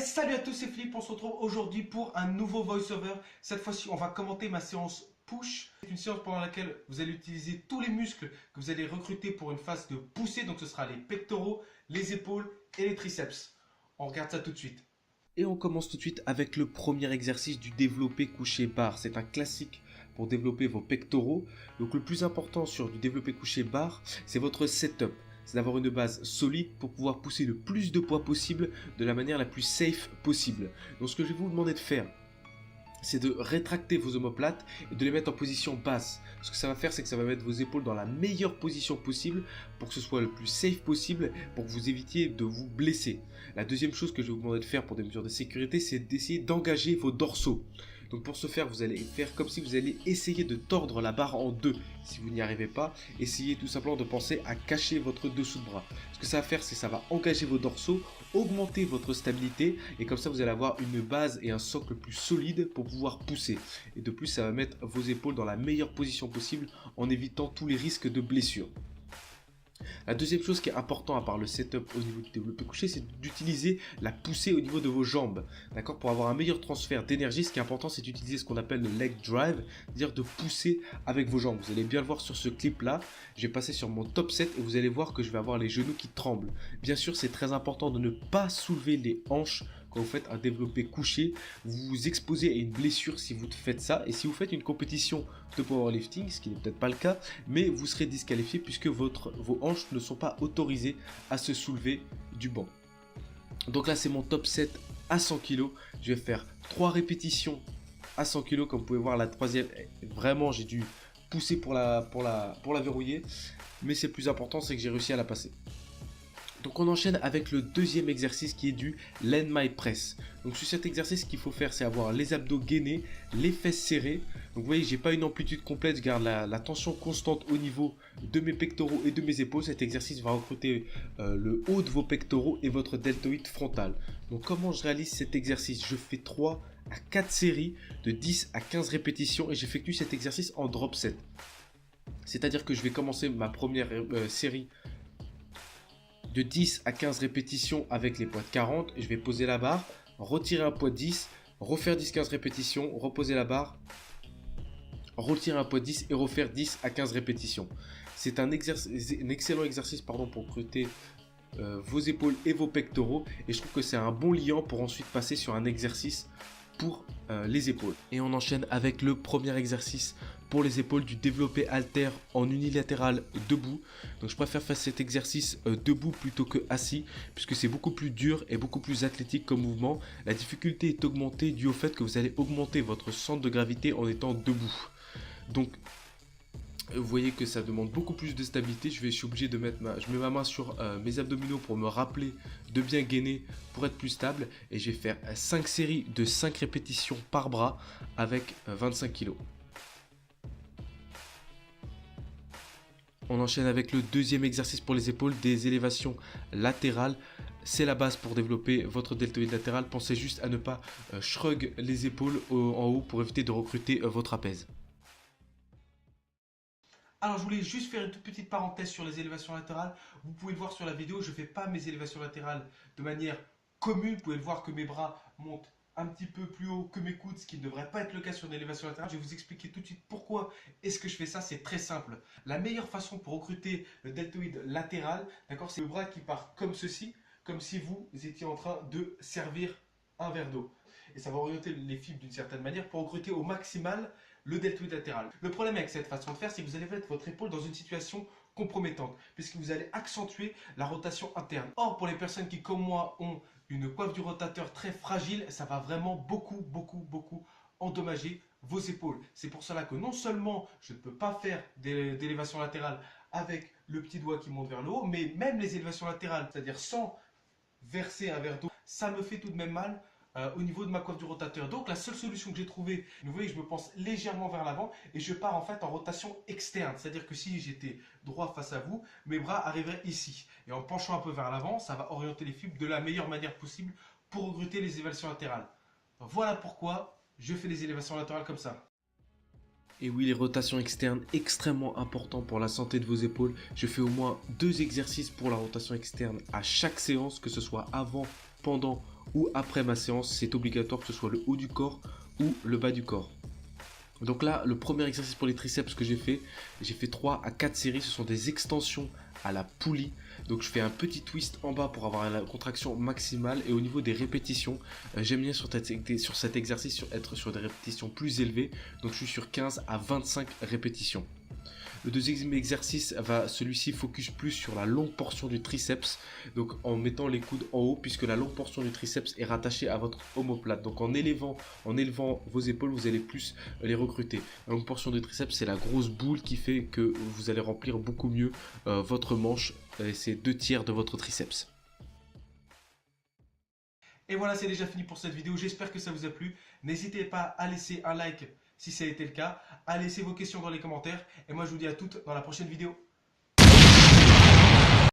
Salut à tous, c'est Philippe, on se retrouve aujourd'hui pour un nouveau voice-over. Cette fois-ci, on va commenter ma séance push. C'est une séance pendant laquelle vous allez utiliser tous les muscles que vous allez recruter pour une phase de poussée. Donc ce sera les pectoraux, les épaules et les triceps. On regarde ça tout de suite. Et on commence tout de suite avec le premier exercice du développé couché barre. C'est un classique pour développer vos pectoraux. Donc le plus important sur du développé couché barre, c'est votre setup. C'est d'avoir une base solide pour pouvoir pousser le plus de poids possible de la manière la plus safe possible. Donc ce que je vais vous demander de faire, c'est de rétracter vos omoplates et de les mettre en position basse. Ce que ça va faire, c'est que ça va mettre vos épaules dans la meilleure position possible pour que ce soit le plus safe possible, pour que vous évitiez de vous blesser. La deuxième chose que je vais vous demander de faire pour des mesures de sécurité, c'est d'essayer d'engager vos dorsaux. Donc pour ce faire, vous allez faire comme si vous alliez essayer de tordre la barre en deux. Si vous n'y arrivez pas, essayez tout simplement de penser à cacher votre dessous de bras. Ce que ça va faire, c'est que ça va engager vos dorsaux, augmenter votre stabilité et comme ça vous allez avoir une base et un socle plus solide pour pouvoir pousser. Et de plus, ça va mettre vos épaules dans la meilleure position possible en évitant tous les risques de blessure. La deuxième chose qui est importante à part le setup au niveau du développé couché, c'est d'utiliser la poussée au niveau de vos jambes. D'accord? Pour avoir un meilleur transfert d'énergie, ce qui est important, c'est d'utiliser ce qu'on appelle le leg drive, c'est-à-dire de pousser avec vos jambes. Vous allez bien le voir sur ce clip-là. Je vais passer sur mon top 7 et vous allez voir que je vais avoir les genoux qui tremblent. Bien sûr, c'est très important de ne pas soulever les hanches quand vous faites un développé couché. Vous vous exposez à une blessure si vous faites ça. Et si vous faites une compétition de powerlifting, ce qui n'est peut-être pas le cas, mais vous serez disqualifié puisque vos hanches ne sont pas autorisées à se soulever du banc. Donc là, c'est mon top 7 à 100 kg. Je vais faire 3 répétitions à 100 kg. Comme vous pouvez voir, la troisième, vraiment, j'ai dû pousser pour la verrouiller. Mais c'est le plus important, c'est que j'ai réussi à la passer. Donc on enchaîne avec le deuxième exercice qui est du Land My Press. Donc sur cet exercice, ce qu'il faut faire, c'est avoir les abdos gainés, les fesses serrées. Donc vous voyez, j'ai pas une amplitude complète, je garde la tension constante au niveau de mes pectoraux et de mes épaules. Cet exercice va recruter le haut de vos pectoraux et votre deltoïde frontal. Donc comment je réalise cet exercice? Je fais 3 à 4 séries de 10 à 15 répétitions et j'effectue cet exercice en drop set. C'est-à-dire que je vais commencer ma première série de 10 à 15 répétitions avec les poids de 40. Je vais poser la barre, retirer un poids de 10, refaire 10-15 répétitions, reposer la barre, retirer un poids de 10 et refaire 10 à 15 répétitions. C'est un excellent exercice pour recruter vos épaules et vos pectoraux. Et je trouve que c'est un bon liant pour ensuite passer sur un exercice pour les épaules. Et on enchaîne avec le premier exercice pour les épaules du développé haltère en unilatéral debout. Donc je préfère faire cet exercice debout plutôt que assis puisque c'est beaucoup plus dur et beaucoup plus athlétique comme mouvement. La difficulté est augmentée dû au fait que vous allez augmenter votre centre de gravité en étant debout. Donc vous voyez que ça demande beaucoup plus de stabilité. Je suis obligé de mettre je mets ma main sur mes abdominaux pour me rappeler de bien gainer pour être plus stable. Et je vais faire 5 séries de 5 répétitions par bras avec 25 kg. On enchaîne avec le deuxième exercice pour les épaules, des élévations latérales. C'est la base pour développer votre deltoïde latéral. Pensez juste à ne pas shrug les épaules en haut pour éviter de recruter votre trapèze. Alors je voulais juste faire une toute petite parenthèse sur les élévations latérales. Vous pouvez le voir sur la vidéo, je ne fais pas mes élévations latérales de manière commune. Vous pouvez le voir que mes bras montent un petit peu plus haut que mes coudes, ce qui ne devrait pas être le cas sur une élévation latérale. Je vais vous expliquer tout de suite pourquoi est-ce que je fais ça. C'est très simple. La meilleure façon pour recruter le deltoïde latéral, d'accord, c'est le bras qui part comme ceci, comme si vous étiez en train de servir un verre d'eau. Et ça va orienter les fibres d'une certaine manière pour recruter au maximal le deltoïde latéral. Le problème avec cette façon de faire, c'est que vous allez mettre votre épaule dans une situation compromettante, puisque vous allez accentuer la rotation interne. Or, pour les personnes qui, comme moi, ont une coiffe du rotateur très fragile, ça va vraiment beaucoup endommager vos épaules. C'est pour cela que non seulement je ne peux pas faire d'élévation latérale avec le petit doigt qui monte vers le haut, mais même les élévations latérales, c'est-à-dire sans verser un verre d'eau, ça me fait tout de même mal au niveau de ma coiffe du rotateur. Donc la seule solution que j'ai trouvée, vous voyez, je me pense légèrement vers l'avant et je pars en fait en rotation externe. C'est-à-dire que si j'étais droit face à vous, mes bras arriveraient ici. Et en penchant un peu vers l'avant, ça va orienter les fibres de la meilleure manière possible pour recruter les élévations latérales. Voilà pourquoi je fais les élévations latérales comme ça. Et oui, les rotations externes, extrêmement important pour la santé de vos épaules. Je fais au moins 2 exercices pour la rotation externe à chaque séance, que ce soit avant, pendant ou après ma séance, c'est obligatoire que ce soit le haut du corps ou le bas du corps. Donc là, le premier exercice pour les triceps que j'ai fait 3 à 4 séries, ce sont des extensions à la poulie. Donc je fais un petit twist en bas pour avoir la contraction maximale, et au niveau des répétitions, j'aime bien sur cet exercice être sur des répétitions plus élevées. Donc je suis sur 15 à 25 répétitions. Le deuxième exercice va celui-ci focus plus sur la longue portion du triceps, donc en mettant les coudes en haut, puisque la longue portion du triceps est rattachée à votre omoplate. Donc en élevant vos épaules, vous allez plus les recruter. La longue portion du triceps, c'est la grosse boule qui fait que vous allez remplir beaucoup mieux votre manche. C'est 2/3 de votre triceps. Et voilà, c'est déjà fini pour cette vidéo. J'espère que ça vous a plu. N'hésitez pas à laisser un like si ça a été le cas, à laisser vos questions dans les commentaires. Et moi, je vous dis à toutes dans la prochaine vidéo.